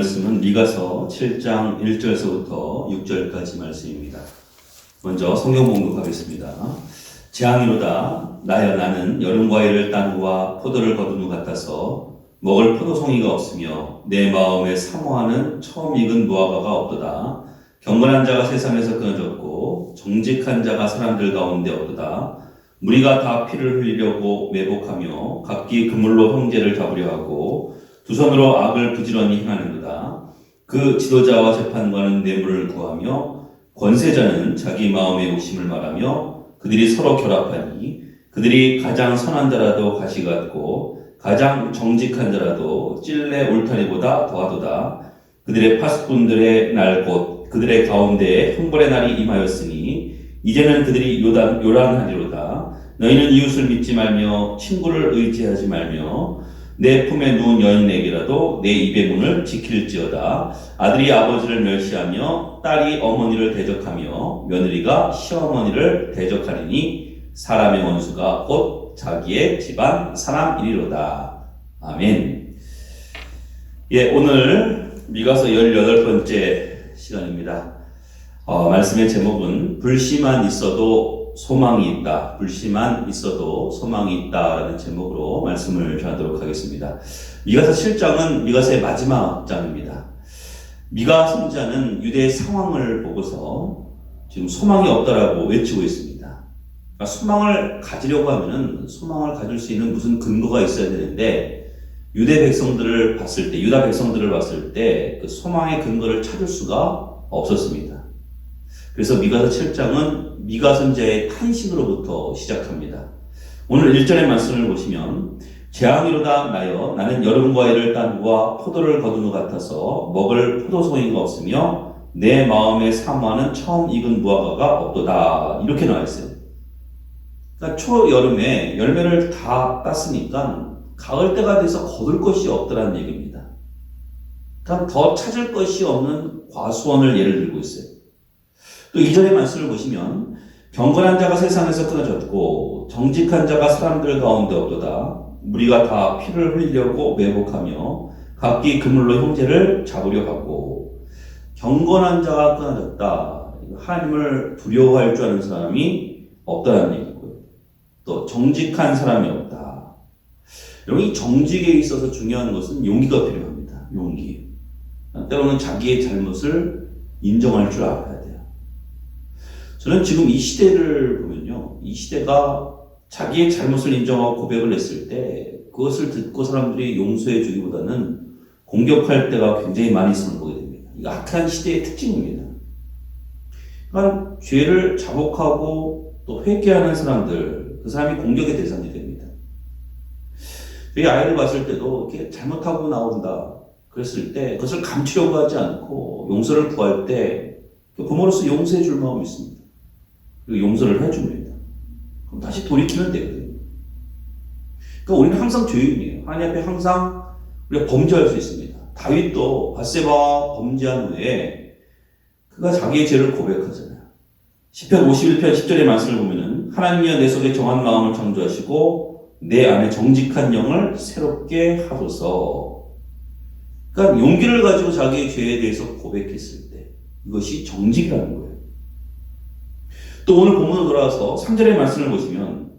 말씀은 미가서 7장 1절에서부터 6절까지 말씀입니다. 먼저 성경 봉독하겠습니다. 재앙이로다 나여 나는 여름 과일을 딴 후와 포도를 거둔 후 같아서 먹을 포도송이가 없으며 내 마음에 사모하는 처음 익은 무화과가 없도다. 경건한 자가 세상에서 끊어졌고 정직한 자가 사람들 가운데 없도다. 무리가 다 피를 흘리려고 매복하며 각기 그물로 형제를 잡으려 하고 두 손으로 악을 부지런히 행하는도다. 그 지도자와 재판관은 뇌물을 구하며 권세자는 자기 마음의 욕심을 말하며 그들이 서로 결합하니 그들이 가장 선한 자라도 가시 같고 가장 정직한 자라도 찔레 울타리보다 더하도다. 그들의 파수꾼들의 날 곧 그들의 가운데에 형벌의 날이 임하였으니 이제는 그들이 요란하리로다. 너희는 이웃을 믿지 말며 친구를 의지하지 말며 내 품에 누운 여인에게라도 내 입의 문을 지킬지어다. 아들이 아버지를 멸시하며 딸이 어머니를 대적하며 며느리가 시어머니를 대적하리니 사람의 원수가 곧 자기의 집안 사람이리로다. 아멘. 오늘 미가서 18번째 시간입니다. 말씀의 제목은 불씨만 있어도 소망이 있다. 불씨만 있어도 소망이 있다라는 제목으로 말씀을 전하도록 하겠습니다. 미가서 7장은 미가서의 마지막 장입니다. 미가 선지자는 유대의 상황을 보고서 지금 소망이 없다라고 외치고 있습니다. 그러니까 소망을 가지려고 하면은 소망을 가질 수 있는 무슨 근거가 있어야 되는데 유다 백성들을 봤을 때 그 소망의 근거를 찾을 수가 없었습니다. 그래서 미가서 7장은 미가 선지자의 탄식으로부터 시작합니다. 오늘 1절의 말씀을 보시면 재앙이로다 나여 나는 여름 과일을 딴 후와 포도를 거둔 후 같아서 먹을 포도송이가 없으며 내 마음에 사모하는 처음 익은 무화과가 없도다. 이렇게 나와 있어요. 그러니까 초여름에 열매를 다 땄으니까 가을 때가 돼서 거둘 것이 없더라는 얘기입니다. 그러니까 더 찾을 것이 없는 과수원을 예를 들고 있어요. 또 2절의 말씀을 보시면 경건한 자가 세상에서 끊어졌고 정직한 자가 사람들 가운데 없도다. 무리가 다 피를 흘리려고 매복하며 각기 그물로 형제를 잡으려 하고 경건한 자가 끊어졌다. 하나님을 두려워할 줄 아는 사람이 없다는 얘기고요. 또 정직한 사람이 없다. 여러분, 이 정직에 있어서 중요한 것은 용기가 필요합니다. 용기. 때로는 자기의 잘못을 인정할 줄 알아야 돼요. 저는 지금 이 시대를 보면요. 이 시대가 자기의 잘못을 인정하고 고백을 했을 때 그것을 듣고 사람들이 용서해 주기보다는 공격할 때가 굉장히 많이 있음을 보게 됩니다. 이거 악한 시대의 특징입니다. 그러니까 죄를 자복하고 또 회개하는 사람들, 그 사람이 공격의 대상이 됩니다. 저희 아이를 봤을 때도 이렇게 잘못하고 나온다 그랬을 때 그것을 감추려고 하지 않고 용서를 구할 때 부모로서 용서해 줄 마음이 있습니다. 그리고 용서를 해줍니다. 그럼 다시 돌이키면 되거든요. 그러니까 우리는 항상 죄인이에요. 하나님 앞에 항상 우리가 범죄할 수 있습니다. 다윗도 밧세바와 범죄한 후에 그가 자기의 죄를 고백하잖아요. 시편 51편 10절의 말씀을 보면은 하나님이여 내 속에 정한 마음을 창조하시고 내 안에 정직한 영을 새롭게 하소서. 그러니까 용기를 가지고 자기의 죄에 대해서 고백했을 때 이것이 정직이라는 거예요. 또 오늘 본문으로 돌아와서 3절의 말씀을 보시면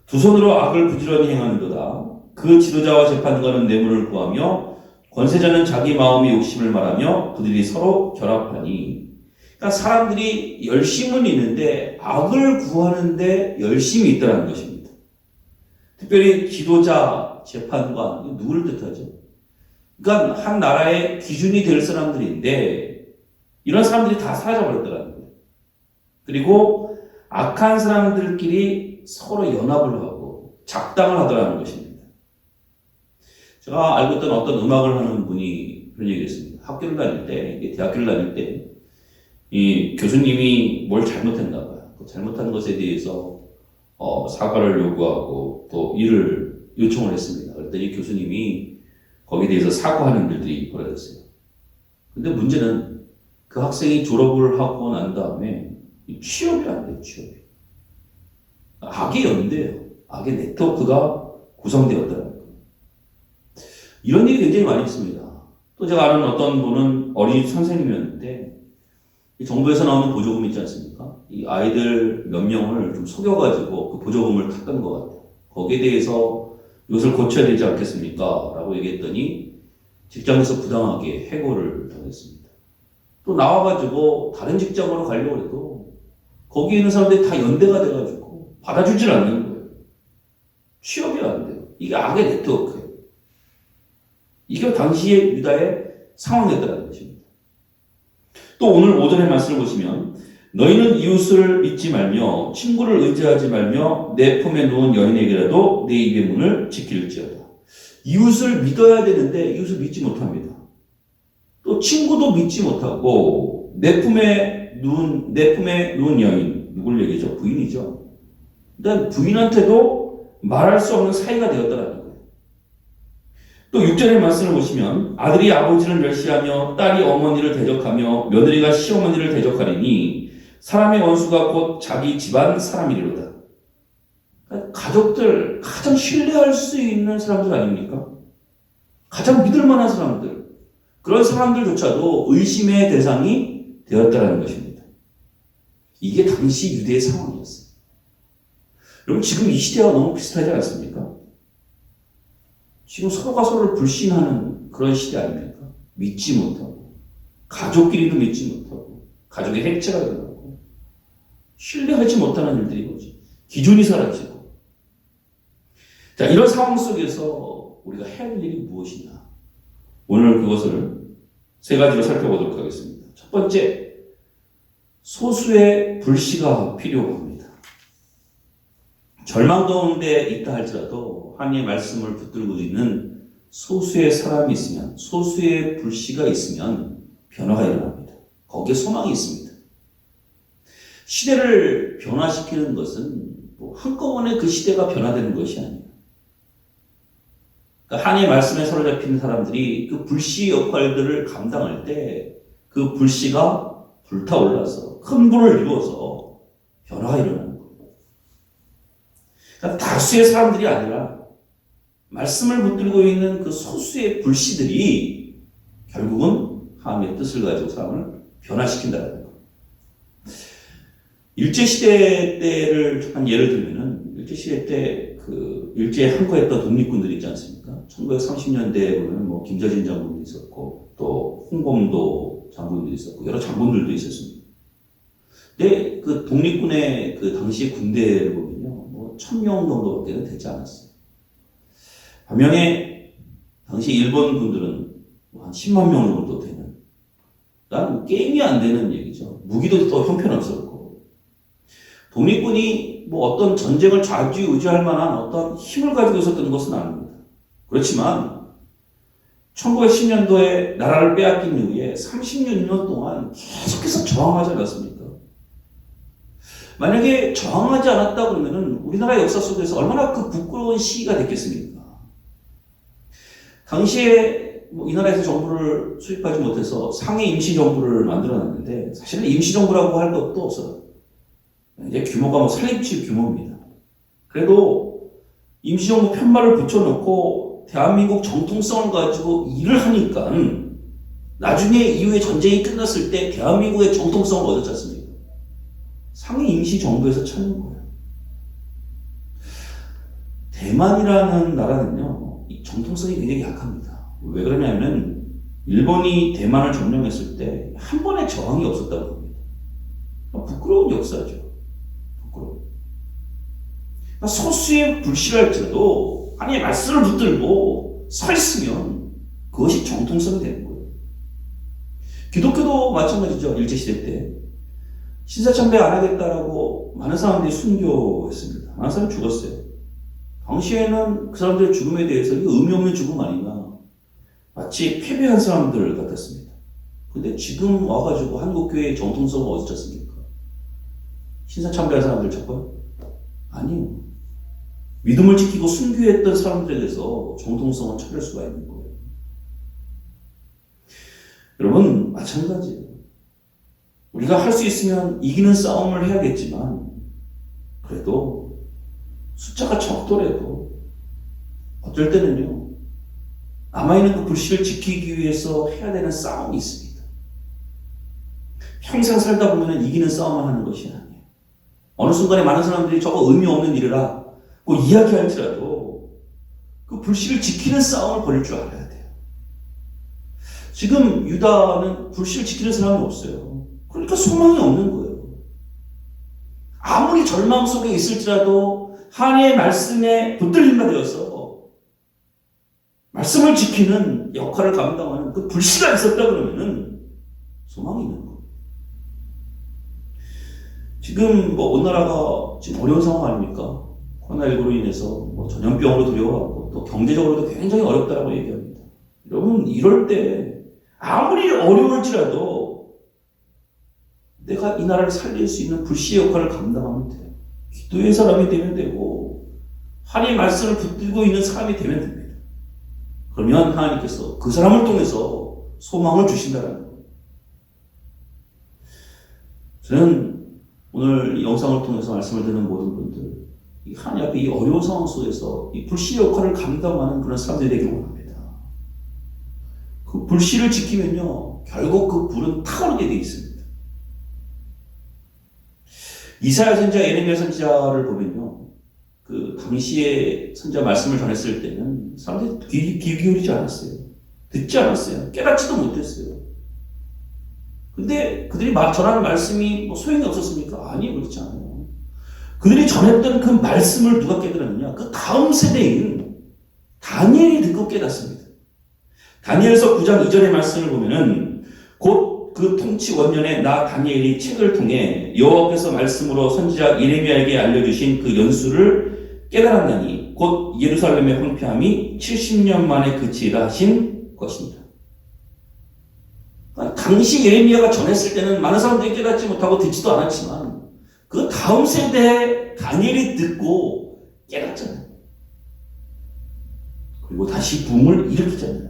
두 손으로 악을 부지런히 행하는도다. 그 지도자와 재판관은 뇌물을 구하며 권세자는 자기 마음의 욕심을 말하며 그들이 서로 결합하니. 그러니까 사람들이 열심은 있는데 악을 구하는데 열심이 있다는 것입니다. 특별히 지도자, 재판관, 누구를 뜻하죠? 그러니까 한 나라의 기준이 될 사람들인데 이런 사람들이 다 사라져버렸다는 거예요. 그리고 악한 사람들끼리 서로 연합을 하고 작당을 하더라는 것입니다. 제가 알고 있던 어떤 음악을 하는 분이 그런 얘기를 했습니다. 학교를 다닐 때, 대학교를 다닐 때 이 교수님이 뭘 잘못했나 봐요. 그 잘못한 것에 대해서 사과를 요구하고 또 일을 요청을 했습니다. 그랬더니 교수님이 거기에 대해서 사과하는 일들이 벌어졌어요. 근데 문제는 그 학생이 졸업을 하고 난 다음에 취업이 안 돼요, 취업이. 악의 연대예요. 악의 네트워크가 구성되었다는 거예요. 이런 일이 굉장히 많이 있습니다. 또 제가 아는 어떤 분은 어린이집 선생님이었는데 이 정부에서 나오는 보조금 있지 않습니까? 이 아이들 몇 명을 좀 속여가지고 그 보조금을 탔던 것 같아요. 거기에 대해서 이것을 고쳐야 되지 않겠습니까? 라고 얘기했더니 직장에서 부당하게 해고를 당했습니다. 또 나와가지고 다른 직장으로 가려고 해도 거기 있는 사람들이 다 연대가 돼가지고 받아주질 않는 거예요. 취업이 안 돼요. 이게 악의 네트워크예요. 이게 당시의 유다의 상황이었다는 것입니다. 또 오늘 오전의 말씀을 보시면 너희는 이웃을 믿지 말며 친구를 의지하지 말며 내 품에 누운 여인에게라도 내 입의 문을 지킬지어다. 이웃을 믿어야 되는데 이웃을 믿지 못합니다. 또 친구도 믿지 못하고 내 품에 누운 여인, 누굴 얘기죠? 부인이죠. 일단 부인한테도 말할 수 없는 사이가 되었다는 거예요. 또 6절의 말씀을 보시면 아들이 아버지를 멸시하며 딸이 어머니를 대적하며 며느리가 시어머니를 대적하리니 사람의 원수가 곧 자기 집안 사람이리로다. 그러니까 가족들, 가장 신뢰할 수 있는 사람들 아닙니까? 가장 믿을 만한 사람들, 그런 사람들조차도 의심의 대상이 되었다는 것입니다. 이게 당시 유대의 상황이었어요. 여러분 지금 이 시대와 너무 비슷하지 않습니까? 지금 서로가 서로를 불신하는 그런 시대 아닙니까? 믿지 못하고 가족끼리도 믿지 못하고 가족의 해체가 일어나고 신뢰하지 못하는 일들이 오지. 기준이 사라지고. 자, 이런 상황 속에서 우리가 해야 할 일이 무엇이냐? 오늘 그것을 세 가지로 살펴보도록 하겠습니다. 첫 번째, 소수의 불씨가 필요합니다. 절망 가운데 있다 할지라도 하나님의 말씀을 붙들고 있는 소수의 사람이 있으면, 소수의 불씨가 있으면 변화가 일어납니다. 거기에 소망이 있습니다. 시대를 변화시키는 것은 한꺼번에 그 시대가 변화되는 것이 아니에요. 그러니까 하나님의 말씀에 사로잡힌 사람들이 그 불씨 역할들을 감당할 때 그 불씨가 불타올라서 큰 불을 이루어서 변화가 일어나는 거예요. 그러니까 다수의 사람들이 아니라 말씀을 붙들고 있는 그 소수의 불씨들이 결국은 하나님의 뜻을 가지고 사람을 변화시킨다는 거예요. 일제시대 때를 한 예를 들면은, 일제시대 때 그 일제에 항거했던 독립군들이 있지 않습니까? 1930년대에 보면 뭐 김저진 장군도 있었고, 또 홍범도 장군도 있었고, 여러 장군들도 있었습니다. 근데 그 독립군의 그 당시 군대를 보면요, 뭐 1000명 정도밖에 되지 않았어요. 반면에 당시 일본 군들은 한 10만 명 정도 되는, 난 게임이 안 되는 얘기죠. 무기도 더 형편없었고, 독립군이 뭐 어떤 전쟁을 좌지우지할 만한 어떤 힘을 가지고 있었던 것은 아닙니다. 그렇지만 1910년도에 나라를 빼앗긴 이후에 36년 동안 계속해서 저항하지 않았습니까? 만약에 저항하지 않았다 그러면은 우리나라 역사 속에서 얼마나 그 부끄러운 시기가 됐겠습니까? 당시에 이 나라에서 정부를 수립하지 못해서 상해 임시정부를 만들어놨는데 사실은 임시정부라고 할 것도 없어요. 이제 규모가 뭐 살림집 규모입니다. 그래도 임시정부 편말을 붙여놓고 대한민국 정통성을 가지고 일을 하니까 나중에 이후에 전쟁이 끝났을 때 대한민국의 정통성을 얻었지 않습니까? 상해 임시정부에서 찾는 거예요. 대만이라는 나라는요, 이 정통성이 굉장히 약합니다. 왜 그러냐면 일본이 대만을 점령했을 때 한 번의 저항이 없었다고 합니다. 부끄러운 역사죠. 소수의 불씨랄지라도 하나님의 말씀을 붙들고 서 있으면 그것이 정통성이 되는 거예요. 기독교도 마찬가지죠. 일제시대 때 신사참배 안 하겠다라고 많은 사람들이 순교했습니다. 많은 사람이 죽었어요. 당시에는 그 사람들의 죽음에 대해서 이게 의미 없는 죽음 아닌가, 마치 패배한 사람들 같았습니다. 근데 지금 와가지고 한국교회의 정통성을 어디서 찾습니까? 신사참배한 사람들 찾고요? 아니요. 믿음을 지키고 순교했던 사람들에게서 정통성을 찾을 수가 있는 거예요. 여러분, 마찬가지예요. 우리가 할 수 있으면 이기는 싸움을 해야겠지만, 그래도 숫자가 적더라도 어쩔 때는요, 남아있는 그 불씨를 지키기 위해서 해야 되는 싸움이 있습니다. 평생 살다 보면 이기는 싸움을 하는 것이 아니에요. 어느 순간에 많은 사람들이 저거 의미 없는 일이라 그 이야기할지라도 그 불씨를 지키는 싸움을 벌일 줄 알아야 돼요. 지금 유다는 불씨를 지키는 사람이 없어요. 그러니까 소망이 없는 거예요. 아무리 절망 속에 있을지라도 하나님의 말씀에 붙들림과 되어서 말씀을 지키는 역할을 감당하는 그 불씨가 있었다 그러면은 소망이 있는 거예요. 지금 온 나라가 지금 어려운 상황 아닙니까? 코로나19로 인해서 전염병으로 두려워하고 또 경제적으로도 굉장히 어렵다라고 얘기합니다. 여러분, 이럴 때 아무리 어려울지라도 내가 이 나라를 살릴 수 있는 불씨의 역할을 감당하면 돼요. 기도의 사람이 되면 되고 하나님의 말씀을 붙들고 있는 사람이 되면 됩니다. 그러면 하나님께서 그 사람을 통해서 소망을 주신다는 거예요. 저는 오늘 이 영상을 통해서 말씀을 듣는 모든 분들, 하나님 앞에 이 어려운 상황 속에서 이 불씨의 역할을 감당하는 그런 사람들이 되길 원합니다. 그 불씨를 지키면요, 결국 그 불은 타오르게 되어 있습니다. 이사야 선지자, 예레미야 선지자를 보면요, 그 당시에 선지자 말씀을 전했을 때는 사람들이 귀 기울이지 않았어요. 듣지 않았어요. 깨닫지도 못했어요. 근데 그들이 전하는 말씀이 소용이 없었습니까? 아니요, 그렇지 않아요. 그들이 전했던 그 말씀을 누가 깨달았느냐? 그 다음 세대인 다니엘이 듣고 깨닫습니다. 다니엘서 9장 2절의 말씀을 보면은 곧 그 통치 원년에 나 다니엘이 책을 통해 여호와께서 말씀으로 선지자 예레미야에게 알려주신 그 연수를 깨달았나니 곧 예루살렘의 황폐함이 70년 만에 그치리라 하신 것입니다. 당시 예레미야가 전했을 때는 많은 사람들이 깨닫지 못하고 듣지도 않았지만 그 다음 세대에 다니엘이 듣고 깨닫잖아요. 그리고 다시 붐을 일으키잖아요.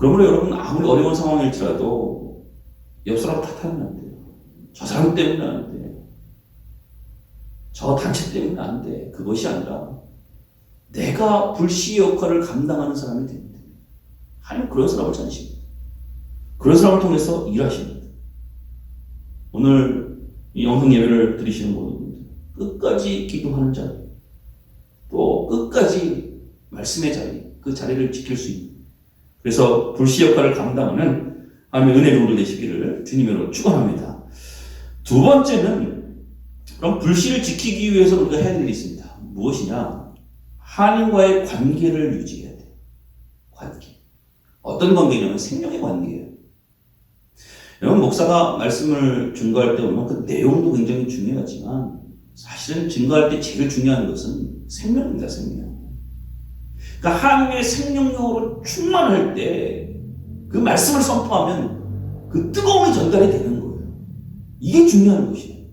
그러므로 여러분, 아무리 어려운 상황일지라도 옆 사람 탓하면 안 돼요. 저 사람 때문에 안 돼. 저 단체 때문에 안 돼. 그것이 아니라 내가 불씨 역할을 감당하는 사람이 됩니다. 하나님 그런 사람을 찾으십니다. 그런 사람을 통해서 일하십니다. 오늘 이 영성 예배를 드리시는 모든 분들, 끝까지 기도하는 자리, 또 끝까지 말씀의 자리, 그 자리를 지킬 수 있는, 그래서 불씨 역할을 감당하는 하나님의 은혜 종들 되시기를 주님으로 축원합니다. 두 번째는, 그럼 불씨를 지키기 위해서 우리가 해야 될 일이 있습니다. 무엇이냐? 하나님과의 관계를 유지해야 돼요. 관계. 어떤 관계냐면 생명의 관계예요. 여러분, 목사가 말씀을 증거할 때 보면 그 내용도 굉장히 중요하지만 사실은 증거할 때 제일 중요한 것은 생명입니다. 생명. 그러니까 하나님의 생명력으로 충만할 때 그 말씀을 선포하면 그 뜨거움이 전달이 되는 거예요. 이게 중요한 것이에요.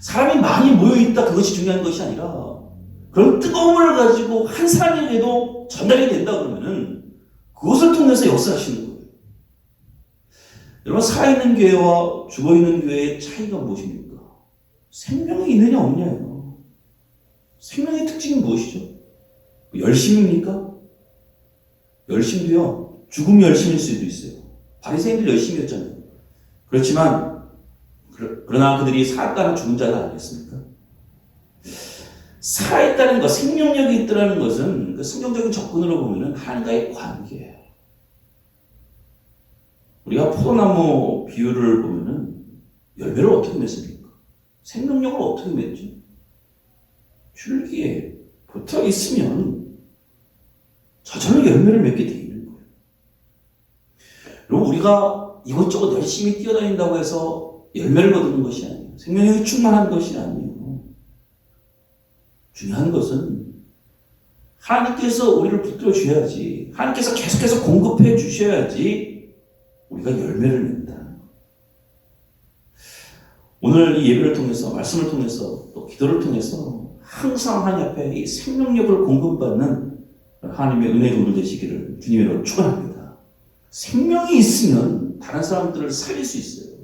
사람이 많이 모여있다, 그것이 중요한 것이 아니라 그런 뜨거움을 가지고 한 사람에게도 전달이 된다 그러면은 그것을 통해서 역사하시는 거예요. 여러분, 살아있는 교회와 죽어있는 교회의 차이가 무엇입니까? 생명이 있느냐 없느냐예요. 생명의 특징이 무엇이죠? 열심입니까? 열심도요, 죽음이 열심일 수도 있어요. 바리새인들 열심이었잖아요. 그렇지만 그러나 그들이 살았다는 죽은 자가 아니겠습니까? 살아있다는 것, 생명력이 있다는 것은 그 성경적인 접근으로 보면 하나님과의 관계예요. 우리가 포도나무 비유를 보면 열매를 어떻게 맺습니까? 생명력을 어떻게 맺죠? 줄기에 붙어 있으면 저절로 열매를 맺게 되어 있는 거예요. 그리고 우리가 이것저것 열심히 뛰어다닌다고 해서 열매를 거두는 것이 아니에요. 생명력이 충만한 것이 아니에요. 중요한 것은 하나님께서 우리를 붙들어 주셔야지, 하나님께서 계속해서 공급해 주셔야지 우리가 열매를 맺는다는 거예요. 오늘 이 예배를 통해서, 말씀을 통해서, 또 기도를 통해서 항상 하나님 앞에 이 생명력을 공급받는 하나님의 은혜 종들 되시기를 주님으로 축원합니다. 생명이 있으면 다른 사람들을 살릴 수 있어요.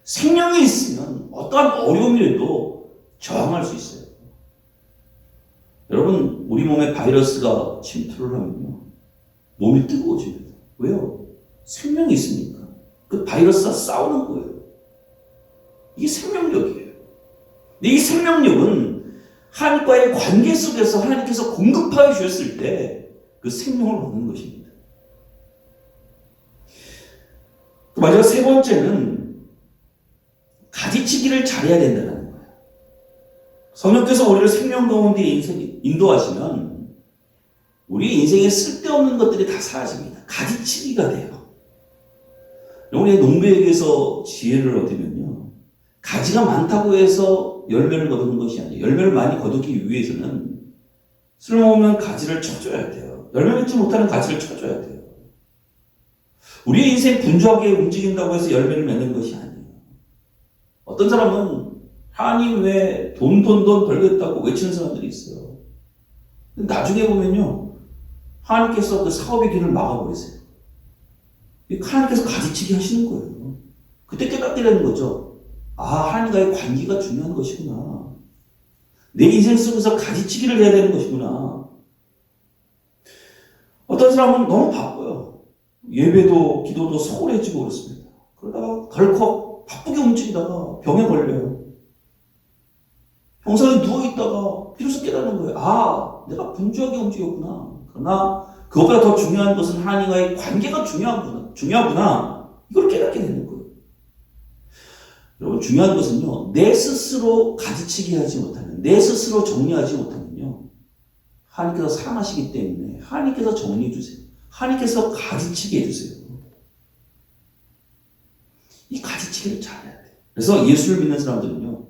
생명이 있으면 어떠한 어려움이라도 저항할 수 있어요. 여러분, 우리 몸에 바이러스가 침투를 하면요, 몸이 뜨거워집니다. 왜요? 생명이 있으니까. 그 바이러스와 싸우는 거예요. 이게 생명력이에요. 근데 이 생명력은 하나님과의 관계 속에서 하나님께서 공급하여 주셨을 때 그 생명을 얻는 것입니다. 마지막 세 번째는 가지치기를 잘해야 된다는 거예요. 성령께서 우리를 생명 가운데 인도하시면 우리 인생에 쓸데없는 것들이 다 사라집니다. 가지치기가 돼요. 우리 농부에게서 지혜를 얻으면요, 가지가 많다고 해서 열매를 거두는 것이 아니에요. 열매를 많이 거두기 위해서는 쓸모없는 가지를 쳐줘야 돼요. 열매 맺지 못하는 가지를 쳐줘야 돼요. 우리의 인생 분주하게 움직인다고 해서 열매를 맺는 것이 아니에요. 어떤 사람은 하나님 왜 돈 벌겠다고 외치는 사람들이 있어요. 나중에 보면요, 하나님께서 그 사업의 길을 막아버리세요. 하나님께서 가지치기 하시는 거예요. 그때 깨닫게 되는 거죠. 아, 하나님과의 관계가 중요한 것이구나. 내 인생 속에서 가지치기를 해야 되는 것이구나. 어떤 사람은 너무 바빠요. 예배도 기도도 소홀해지고 그렇습니다. 그러다가 덜컥 바쁘게 움직이다가 병에 걸려요. 병상에 누워있다가 비로소 깨닫는 거예요. 아, 내가 분주하게 움직였구나. 그러나 그것보다 더 중요한 것은 하나님과의 관계가 중요하구나. 이걸 깨닫게 되는 거예요. 여러분, 중요한 것은요, 내 스스로 가지치기 하지 못하면, 내 스스로 정리하지 못하면요, 하나님께서 사랑하시기 때문에 하나님께서 정리해 주세요. 하나님께서 가지치게 해주세요. 이 가지치기를 잘해야 돼요. 그래서 예수를 믿는 사람들은요,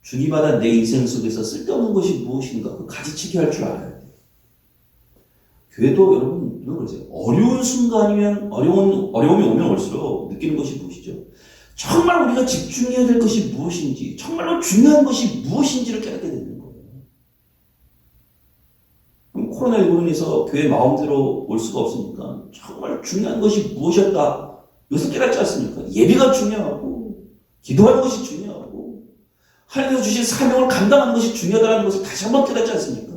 주기마다 내 인생 속에서 쓸데없는 것이 무엇인가 그 가지치기 할 줄 알아야 돼요. 교회도 여러분 이런 거죠. 어려운 순간이면 어려움이 오면 올수록 느끼는 것이 무엇이죠? 정말 우리가 집중해야 될 것이 무엇인지, 정말로 중요한 것이 무엇인지를 깨닫게 되는 거예요. 코로나19로 인해서 교회 마음대로 올 수가 없으니까 정말 중요한 것이 무엇이었다, 이것을 깨닫지 않습니까? 예배가 중요하고 기도하는 것이 중요하고 하나님께서 주신 사명을 감당하는 것이 중요하다는 것을 다시 한번 깨닫지 않습니까?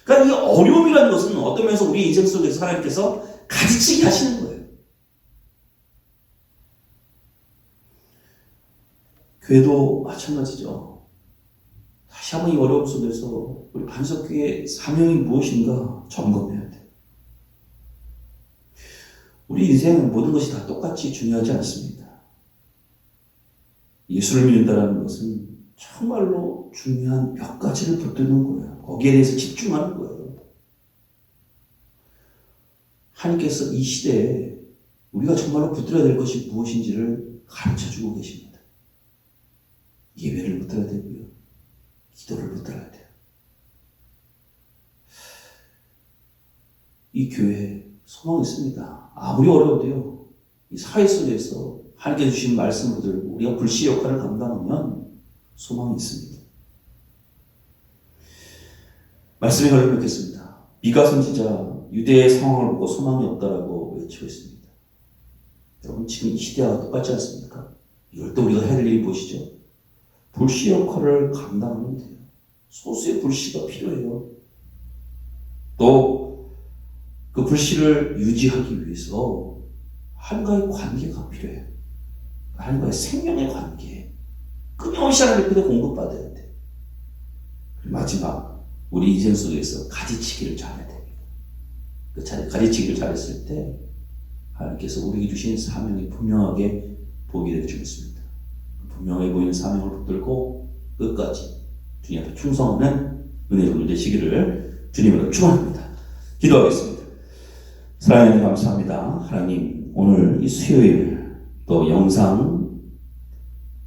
그러니까 이 어려움이라는 것은 어떤 면에서 우리 인생 속에서 하나님께서 가지치기 하시는 거예요. 교회도 마찬가지죠. 다시 한번 이 어려움 속에서 우리 반석교회의 사명이 무엇인가 점검해야 돼요. 우리 인생은 모든 것이 다 똑같이 중요하지 않습니다. 예수를 믿는다는 것은 정말로 중요한 몇 가지를 붙드는 거예요. 거기에 대해서 집중하는 거예요. 하나님께서 이 시대에 우리가 정말로 붙들어야 될 것이 무엇인지를 가르쳐주고 계십니다. 예배를 붙들어야 되고요. 기도를 붙들어야 돼요. 이 교회에 소망이 있습니다. 아무리 어려워도요, 이 사회 속에서 하나님께 주신 말씀을 들고 우리가 불씨 역할을 감당하면 소망이 있습니다. 말씀에 걸려놓겠습니다. 미가 선지자 유대의 상황을 보고 소망이 없다라고 외치고 있습니다. 여러분, 지금 이 시대와 똑같지 않습니까? 이럴 때 우리가 해야 될 일이 무엇이죠? 불씨 역할을 감당하면 돼요. 소수의 불씨가 필요해요. 또 그 불씨를 유지하기 위해서 하나님과의 관계가 필요해요. 하나님과의 생명의 관계, 끊임없이 하나님께 공급받아야 돼요. 마지막, 우리 인생 속에서 가지치기를 잘해야 됩니다. 그 가지치기를 잘했을 때 하나님께서 우리에게 주신 사명이 분명하게 보이게 되어주겠습니다. 분명해 보이는 사명을 붙들고 끝까지 주님 앞에 충성하는 은혜로 되시기를 주님으로 축원합니다. 기도하겠습니다. 사랑하님 감사합니다. 하나님, 오늘 이 수요일 또 영상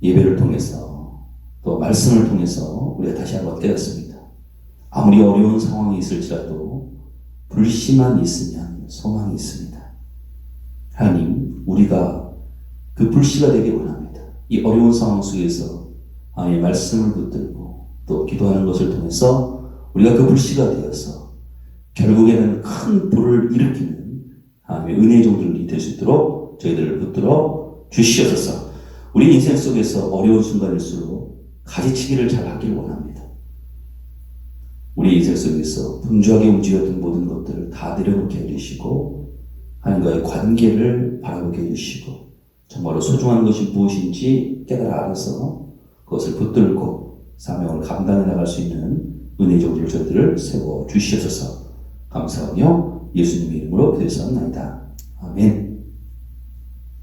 예배를 통해서 또 말씀을 통해서 우리가 다시 한번 깨닫습니다. 아무리 어려운 상황이 있을지라도 불씨만 있으면 소망이 있습니다. 하나님, 우리가 그 불씨가 되길 원합니다. 이 어려운 상황 속에서 하나님의 말씀을 붙들고 또 기도하는 것을 통해서 우리가 그 불씨가 되어서 결국에는 큰 불을 일으키는 하나님의 은혜의 종들이 될 수 있도록 저희들을 붙들어 주시옵소서. 우리 인생 속에서 어려운 순간일수록 가지치기를 잘 하길 원합니다. 우리 인생 속에서 분주하게 움직였던 모든 것들을 다 내려놓게 해주시고 하나님과의 관계를 바라보게 해주시고 정말로 소중한 것이 무엇인지 깨달아 알아서 그것을 붙들고 사명을 감당해 나갈 수 있는 은혜의 종들 저희들을 세워 주시옵소서. 감사하며 예수님의 이름으로 기도했사옵나이다. 아멘.